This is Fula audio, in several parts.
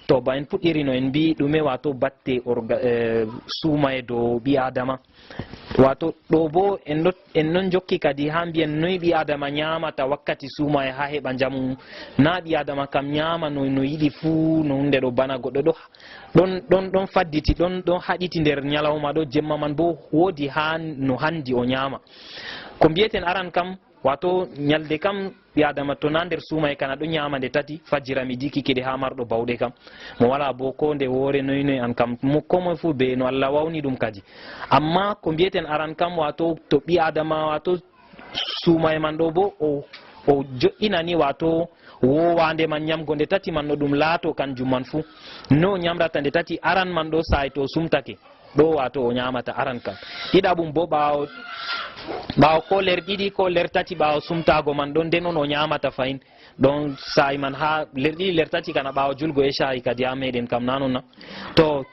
to ba en puɗɗiri no en mbi ɗume wato batte suuma e dow ɓi adama. wato ɗo bo en non jokki kadi ha mbiyen noyi ɓi adama ñamata wakkati suuma e ha heɓa jamu. Na ɓi adama kam ñama no yiɗi fuu no hunde ɗo bana goɗɗo ɗon fadditi ɗon haɗiti nder ñalawma ɗo, jemma man bo woodi ha no handi o ñama. Ko mbiyeten aran kam wato ñalde kam ɓi adama to na nder suuma e kana ɗo ñama nde tati fajjira midi kikiɗe ha marɗo bawɗe kam mo wala bo ko nde woore noynoy an kam ko moye fu be no Allah wawni ɗum kadi. Amma ko mbiyeten aran kam wato to ɓi adama wato suuma e man ɗo bo o jo'inani wato wowande man ñamgo nde tati man no ɗum laato kanjum man fu no ñamrata nde tati aran man ɗo sa'i to sumtake ɗo wato o ñamata aran kam. ɗiɗaɓum bo ɓawo ko ler ɗiɗi ko ler tati ɓawo sumtago man ɗon nden on o ñamata fayin ɗon sa'i man ha ler ɗiɗi ler tati kana ɓawo julgo e shayi kadi ha meɗen kam nanonna. To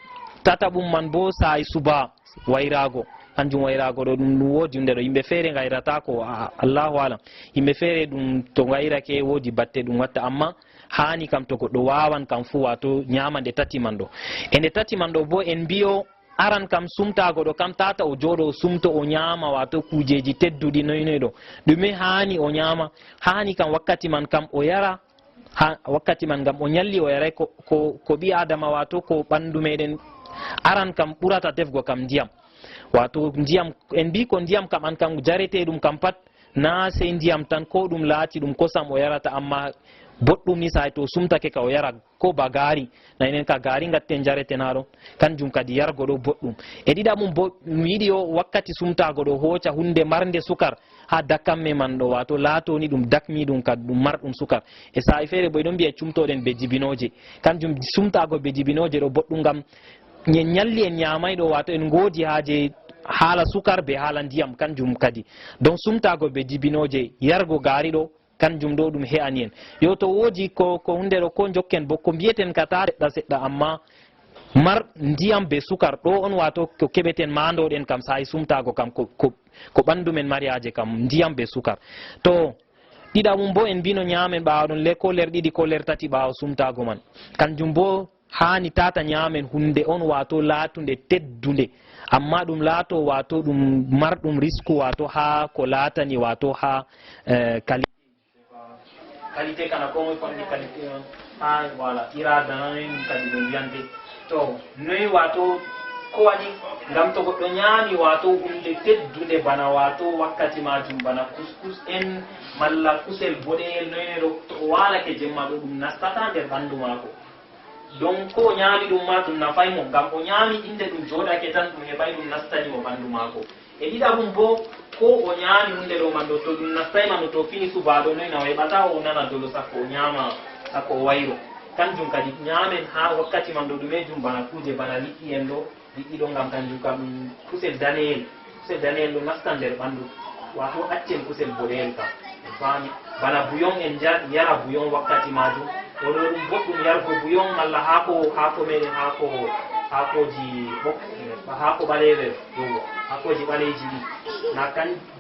tataɓum man bo sa'i suba wayrago, kanjum wayrago ɗo ɗum woodi hunde ɗo yimɓe feere gayrata ko Allahu alam. Yimɓe feere ɗum to gayrake woodi batte ɗum watta, amma hani kam to goɗɗo wawan kam fu wato ñama nde tati man ɗo. E nde tati man ɗo bo en mbiyo aran kam sumtago ɗo kam tata o jooɗo o sumto o ñama wato kujeji tedduɗi noynoy ɗo ɗume hani o ñama. Hani kam wakkati man kam o yara, wakkati man gam o ñalli o yaray ko ɓi adama wato ko ɓandu meɗen aran kam ɓurata defgo kam ndiyam. Wato ndiyam en mbi ko ndiyam kam an kam jarete ɗum kam pat na sey ndiyam tan ko ɗum laati ɗum kosam o yarata, amma boɗɗum ni sa'i to sumtake ka o yara ko ba gaari nanen ka gaari gatten jaretenaɗo kanjum kadi yargo ɗo boɗɗum. E ɗiɗaɓum bo mi yiɗi o wakkati sumtago ɗo hoca hunde marde sukar ha dakamme man ɗo wato laatoni ɗum dakmi ɗum kadi ɗum marɗum sukar. E sa'i feere bo ɗon mbiya cumtoɗen be jibinoje, kanjum sumtago be jibinoje ɗo boɗɗum gam ñalli en ñamay ɗo wato en godi haaje haala sukar be haala ndiyam kanjum kadi. Donc sumtago be jibinoje yargo gaari ɗo kanjum ɗo ɗum he'ani en. Yo to woodi ko hunde ɗo ko jokken bo ko mbiyeten ka ta seɗɗa seɗɗa, amma mar ndiyam be sukar ɗo on wato ko keɓeten mandoɗen kam sa'i sumtago kam ko ɓandu men mariaje kam ndiyam be sukar. To ɗiɗaɓum bo en mbino ñamen ɓawa ɗon ko ler ɗiɗi ko ler tati ɓawa sumtago man, kanjum bo hani tata ñamen hunde on wato laatunde teddunde, amma ɗum laato wato ɗum marɗum risque wato ha ko laatani wato ha qualité kana ko moy fonni qualité ha voilà irada nan kadi ɗum wiyante. To noyi wato ko waɗi ngam to goɗɗo ñaami wato hunde teddude bana wato wakkati majum bana couscous en malla kusel boɗeyel noyneɗo to o walake jemma ɗo ɗum nastata nder ɓandu mako. Donc ko o ñaami ɗum ma ɗum nafay mo ngam o ñaami inde ɗum joɗake tan ɗum heɓay ɗum nastani mo ɓandu mako. E ɗiɗaɓum bo ko o ñaami hunde ɗo man ɗo to ɗum nastayma no to fini subaɗo noyi na o heɓata o nana dolo sakko o ñama sakko o wayro. Kanjum kadi ñaamen ha wakkati man ɗo ɗumejum bana kuje bana liɗɗi en ɗo liɗɗi ɗo ngam kanjum kam ɗum kusel daneyel ɗo nasta nder ɓandu wato accen kusel boɗeyel kam fami bana bouillon en yara bouillon wakkati majum oɗo ɗum boɗɗum yargo bouillon malla haako meɗen haakoji haako ɓaleɓe ɗo haakoji ɓaleji ɗi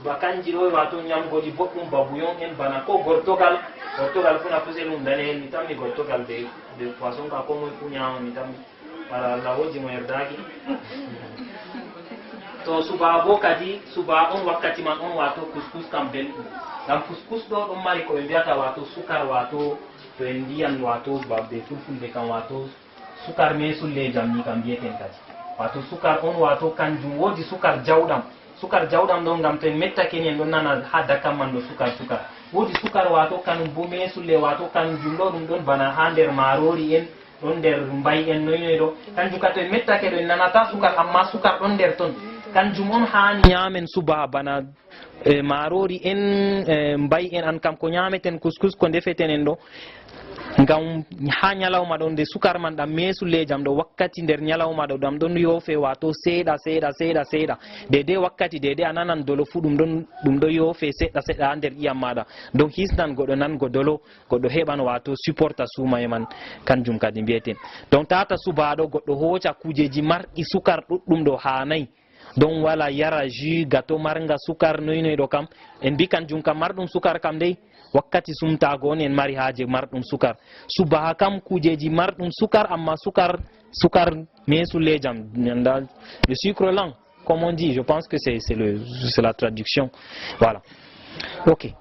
na kanji ɗo wato ñamgoji boɗɗum ba bouillon en bana ko gortogal funa kusel mum daneyel mi tammi gortogal be poisson ka ko moye fu ñama mi tammi wala Allah woji mo yerdaki. To suba bo kadi suba on wakkati man on wato couscous kam belɗum ngam couscous ɗo ɗon mari ko ɓe mbiyata wato sukar wato to en ndiyan wato babbe fulfulde kam wato sukar mesullejam ni kam mbiyeten kadi wato sukar on wato kanjum woodi sukar jawɗam ɗon ngam to en mettake ni en ɗon nana ha dakam man ɗo sukar woodi sukar wato kanum bo mesulle wato kanjum ɗo ɗum ɗon bana ha nder marori en ɗon nder mbay en noynoy ɗo kanjum ka to en mettake ɗo en nanata sukar amma sukar ɗon nder ton kanjum on hani ñamen suba bana marori en mbay en an kam ko ñameten couscous ko defeten en ɗo ngam ha ñalawma ɗon nde sukar man ɗam mesullejam ɗo wakkati nder ñalawma ɗo ɗam ɗon yoofe wato seeɗa dede wakkati dede a nanan dolo fu ɗum ɗo yoofe seɗɗa ha nder ƴiyam maɗa donc hisnan goɗɗo nango dolo goɗɗo heɓan wato supporta suuma e man kanjum kadi mbiyeten. Donc tata subaɗo goɗɗo hoca kujeji marɗi sukar ɗuɗɗum ɗo hanayi donc wala yara jus gâteau marga sukar noynoy ɗo kam en mbi kanjum kam marɗum sukar kam dey wakkati sumtago on en mari haaje marɗum sukar subaha kam kujeji marɗum sukar amma sukar mesulejam le sucre lent comme on dit. Je pense que c'est la traduction. Voilà. Ok.